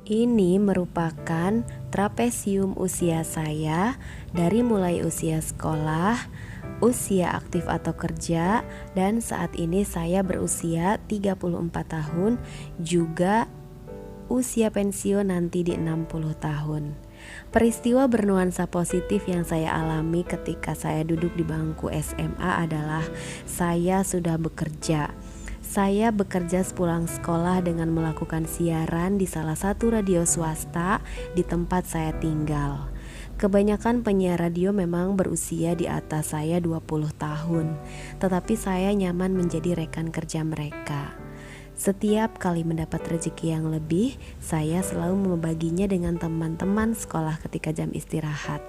Ini merupakan trapesium usia saya dari mulai usia sekolah, usia aktif atau kerja, dan saat ini saya berusia 34 tahun, juga usia pensiun nanti di 60 tahun. Peristiwa bernuansa positif yang saya alami ketika saya duduk di bangku SMA adalah saya sudah bekerja. Saya bekerja sepulang sekolah dengan melakukan siaran di salah satu radio swasta di tempat saya tinggal. Kebanyakan penyiar radio memang berusia di atas saya 20 tahun, tetapi saya nyaman menjadi rekan kerja mereka. Setiap kali mendapat rezeki yang lebih, saya selalu membaginya dengan teman-teman sekolah ketika jam istirahat.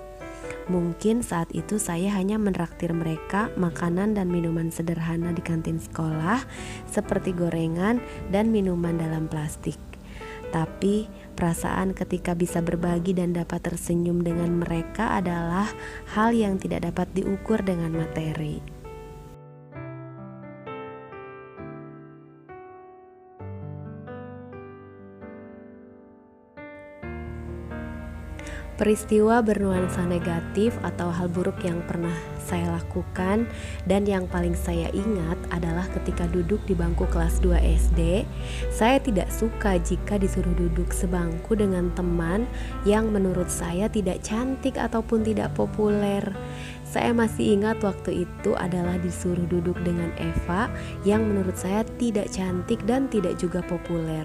Mungkin saat itu saya hanya menraktir mereka makanan dan minuman sederhana di kantin sekolah seperti gorengan dan minuman dalam plastik. Tapi perasaan ketika bisa berbagi dan dapat tersenyum dengan mereka adalah hal yang tidak dapat diukur dengan materi. Peristiwa bernuansa negatif atau hal buruk yang pernah saya lakukan dan yang paling saya ingat adalah ketika duduk di bangku kelas 2 SD. Saya tidak suka jika disuruh duduk sebangku dengan teman yang menurut saya tidak cantik ataupun tidak populer. Saya masih ingat waktu itu adalah disuruh duduk dengan Eva yang menurut saya tidak cantik dan tidak juga populer.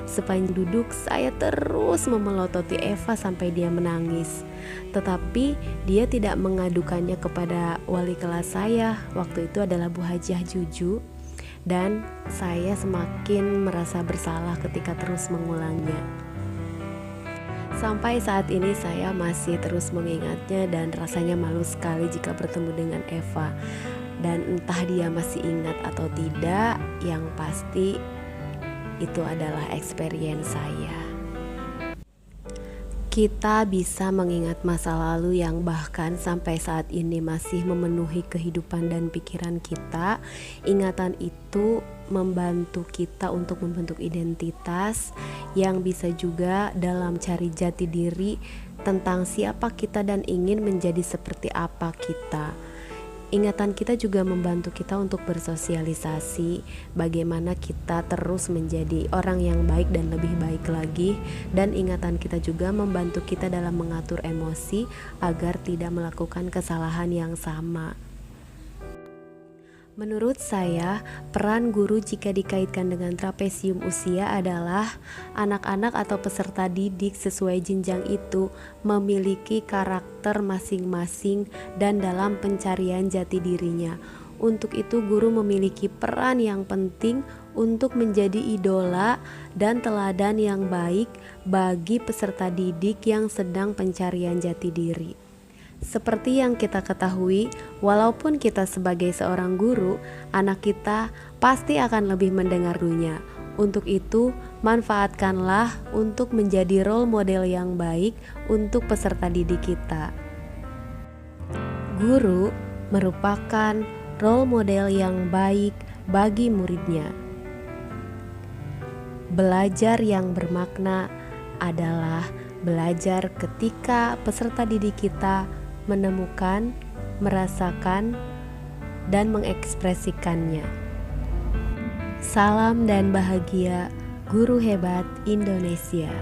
Sepanjang duduk saya terus memelototi Eva sampai dia menangis. Tetapi dia tidak mengadukannya kepada wali kelas saya. Waktu itu adalah Bu Hajah Juju. Dan saya semakin merasa bersalah ketika terus mengulangnya. Sampai saat ini saya masih terus mengingatnya dan rasanya malu sekali jika bertemu dengan Eva. Dan entah dia masih ingat atau tidak, yang pasti itu adalah experience saya. Kita bisa mengingat masa lalu yang bahkan sampai saat ini masih memenuhi kehidupan dan pikiran kita. Ingatan itu membantu kita untuk membentuk identitas yang bisa juga dalam cari jati diri tentang siapa kita dan ingin menjadi seperti apa kita. Ingatan kita juga membantu kita untuk bersosialisasi bagaimana kita terus menjadi orang yang baik dan lebih baik lagi. Dan ingatan kita juga membantu kita dalam mengatur emosi agar tidak melakukan kesalahan yang sama. Menurut saya, peran guru jika dikaitkan dengan trapesium usia adalah anak-anak atau peserta didik sesuai jenjang itu memiliki karakter masing-masing dan dalam pencarian jati dirinya. Untuk itu guru memiliki peran yang penting untuk menjadi idola dan teladan yang baik bagi peserta didik yang sedang pencarian jati diri. Seperti yang kita ketahui, walaupun kita sebagai seorang guru, anak kita pasti akan lebih mendengar gurunya. Untuk itu, manfaatkanlah untuk menjadi role model yang baik untuk peserta didik kita. Guru merupakan role model yang baik bagi muridnya. Belajar yang bermakna adalah belajar ketika peserta didik kita menemukan, merasakan, dan mengekspresikannya. Salam dan bahagia, guru hebat Indonesia.